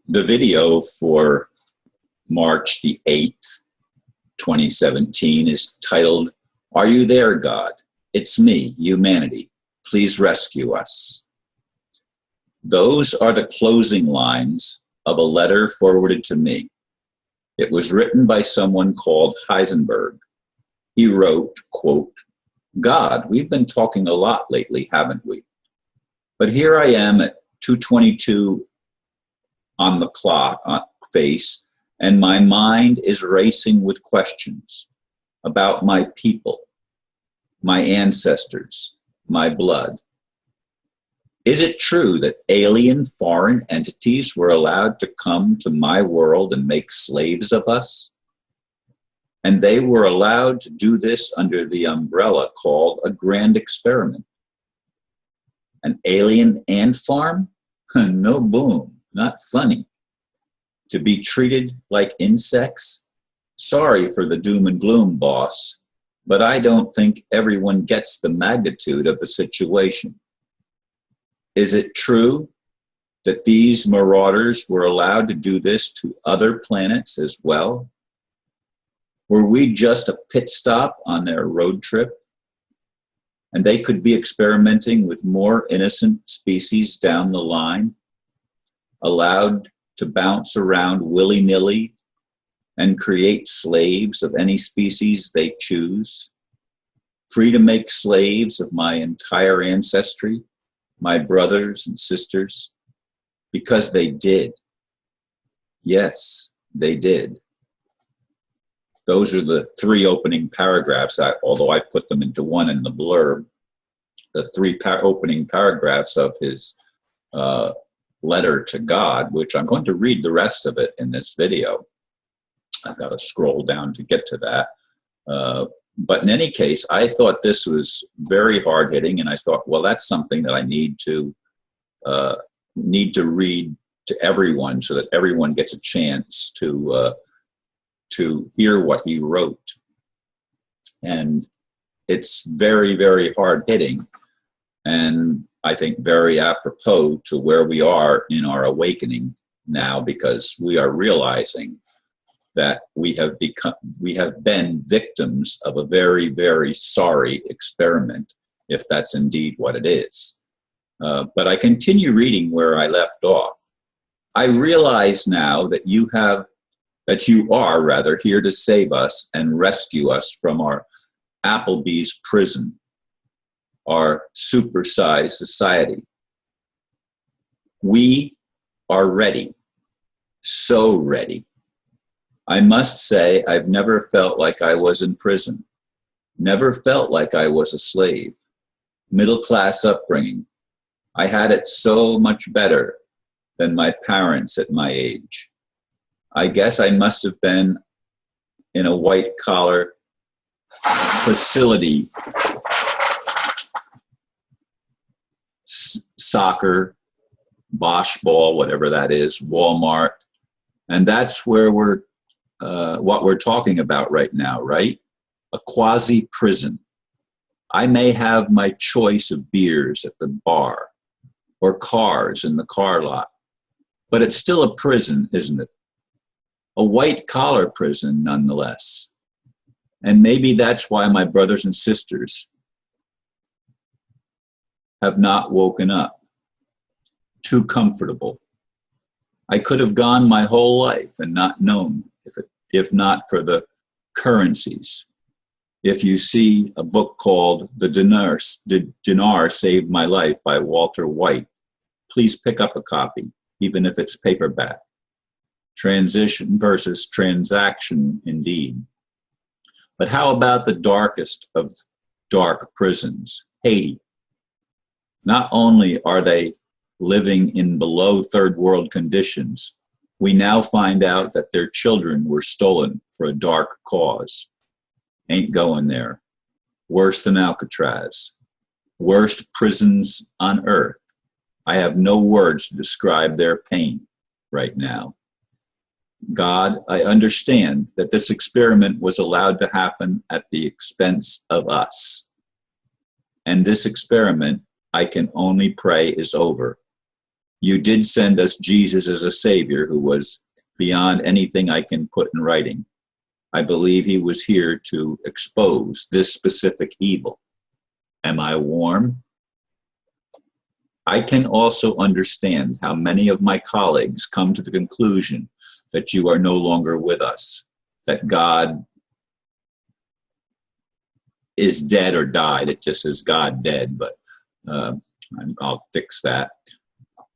The video for March the 8th, 2017 is titled, "Are You There, God? It's me, humanity. Please rescue us." Those are the closing lines of a letter forwarded to me. It was written by someone called Heisenberg. He wrote, quote, "God, we've been talking a lot lately, haven't we? But here I am at 2:22 on the clock face, and my mind is racing with questions about my people, my ancestors, my blood. Is it true that alien foreign entities were allowed to come to my world and make slaves of us? And they were allowed to do this under the umbrella called a grand experiment. An alien ant farm? No boom, not funny. To be treated like insects? Sorry for the doom and gloom, boss, but I don't think everyone gets the magnitude of the situation. Is it true that these marauders were allowed to do this to other planets as well? Were we just a pit stop on their road trip? And they could be experimenting with more innocent species down the line, allowed to bounce around willy-nilly and create slaves of any species they choose, free to make slaves of my entire ancestry, my brothers and sisters, because they did. Yes, they did. Those are the three opening paragraphs, although I put them into one in the blurb, the three opening paragraphs of his letter to God, which I'm going to read the rest of it in this video. I've got to scroll down to get to that. But in any case, I thought this was very hard-hitting, and I thought, well, that's something that I need to read to everyone so that everyone gets a chance to hear what he wrote. And it's very, very hard-hitting, and I think very apropos to where we are in our awakening now, because we are realizing that we have been victims of a very, very sorry experiment, if that's indeed what it is. But I continue reading where I left off. I realize now that you are here to save us and rescue us from our Applebee's prison, our supersized society. We are ready, so ready. I must say, I've never felt like I was in prison, never felt like I was a slave. Middle-class upbringing. I had it so much better than my parents at my age. I guess I must have been in a white-collar facility, soccer, Bosch ball, whatever that is, Walmart, and that's where what we're talking about right now, right? A quasi-prison. I may have my choice of beers at the bar or cars in the car lot, but it's still a prison, isn't it? A white-collar prison, nonetheless. And maybe that's why my brothers and sisters have not woken up. Too comfortable. I could have gone my whole life and not known if not for the currencies. If you see a book called The Dinar Saved My Life by Walter White, please pick up a copy, even if it's paperback. Transition versus transaction, indeed. But how about the darkest of dark prisons, Haiti? Not only are they living in below third world conditions, we now find out that their children were stolen for a dark cause. Ain't going there. Worse than Alcatraz. Worst prisons on earth. I have no words to describe their pain right now. God, I understand that this experiment was allowed to happen at the expense of us. And this experiment, I can only pray, is over. You did send us Jesus as a savior who was beyond anything I can put in writing. I believe he was here to expose this specific evil. Am I warm? I can also understand how many of my colleagues come to the conclusion that you are no longer with us, that God is dead or died. It just says God dead, but I'll fix that.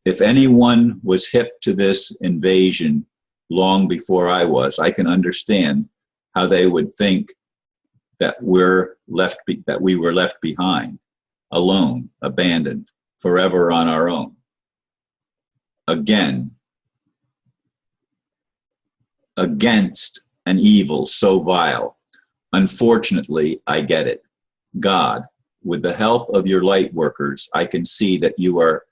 If anyone was hip to this invasion long before I was, I can understand how they would think that we were left behind, alone, abandoned, forever on our own. Again, against an evil so vile. Unfortunately, I get it. God, with the help of your light workers, I can see that you are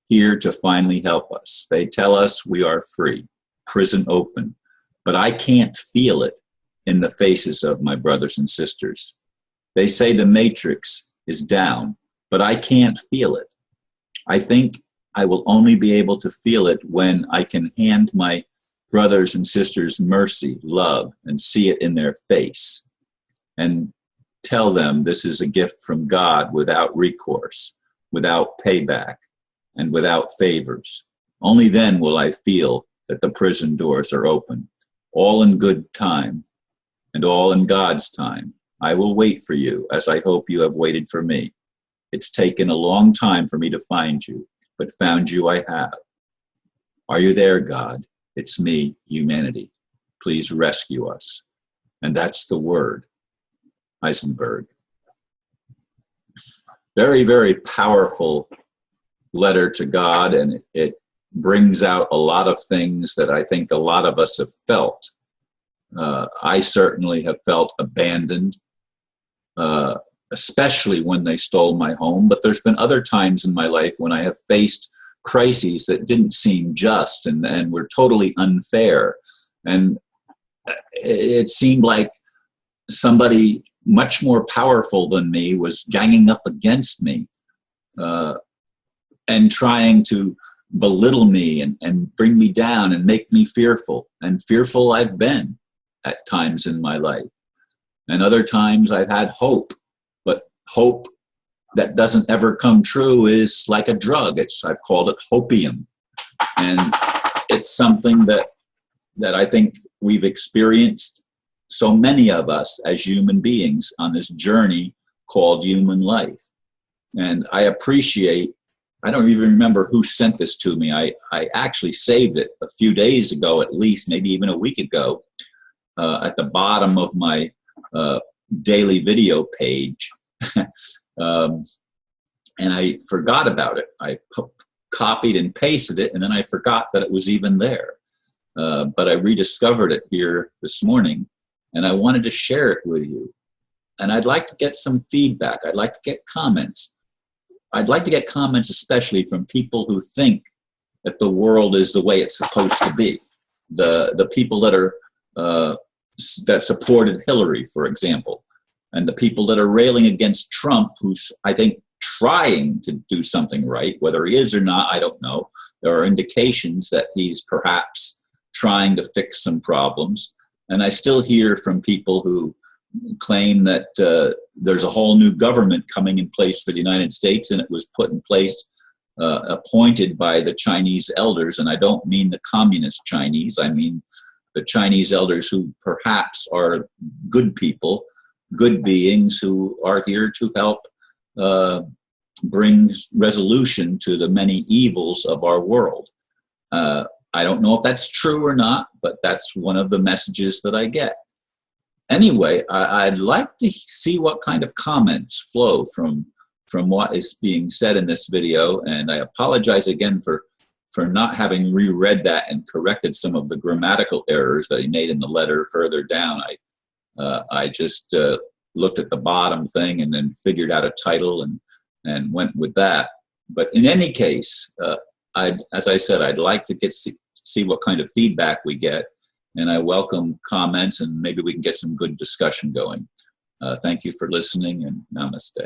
here to finally help us. They tell us we are free, prison open, but I can't feel it in the faces of my brothers and sisters. They say the matrix is down, but I can't feel it. I think I will only be able to feel it when I can hand my brothers and sisters mercy, love, and see it in their face, and tell them this is a gift from God without recourse, without payback, and without favors. Only then will I feel that the prison doors are open, all in good time, and all in God's time. I will wait for you, as I hope you have waited for me. It's taken a long time for me to find you, but found you I have. Are you there, God? It's me, humanity. Please rescue us. And that's the word, Heisenberg. Very, very powerful letter to God, and it brings out a lot of things that I think a lot of us have felt. I certainly have felt abandoned, especially when they stole my home, but there's been other times in my life when I have faced crises that didn't seem just and were totally unfair. And it seemed like somebody much more powerful than me was ganging up against me and trying to belittle me and bring me down and make me fearful. And fearful I've been at times in my life. And other times I've had hope, but hope that doesn't ever come true is like a drug. I've called it hopium. And it's something that I think we've experienced, so many of us as human beings on this journey called human life. And I appreciate, I don't even remember who sent this to me. I actually saved it a few days ago, at least, maybe even a week ago, at the bottom of my daily video page. And I forgot about it. I copied and pasted it, and then I forgot that it was even there. But I rediscovered it here this morning, and I wanted to share it with you. And I'd like to get some feedback. I'd like to get comments. I'd like to get comments especially from people who think that the world is the way it's supposed to be. The people that are that supported Hillary, for example, and the people that are railing against Trump, who's, I think, trying to do something right. Whether he is or not, I don't know. There are indications that he's perhaps trying to fix some problems. And I still hear from people who claim that there's a whole new government coming in place for the United States, and it was put in place, appointed by the Chinese elders. And I don't mean the communist Chinese. I mean the Chinese elders who perhaps are good people, good beings who are here to help bring resolution to the many evils of our world. I don't know if that's true or not, but that's one of the messages that I get. Anyway, I'd like to see what kind of comments flow from what is being said in this video, and I apologize again for not having reread that and corrected some of the grammatical errors that he made in the letter further down. I just looked at the bottom thing and then figured out a title and went with that. But in any case, as I said, I'd like to see what kind of feedback we get, and I welcome comments, and maybe we can get some good discussion going. Thank you for listening, and namaste.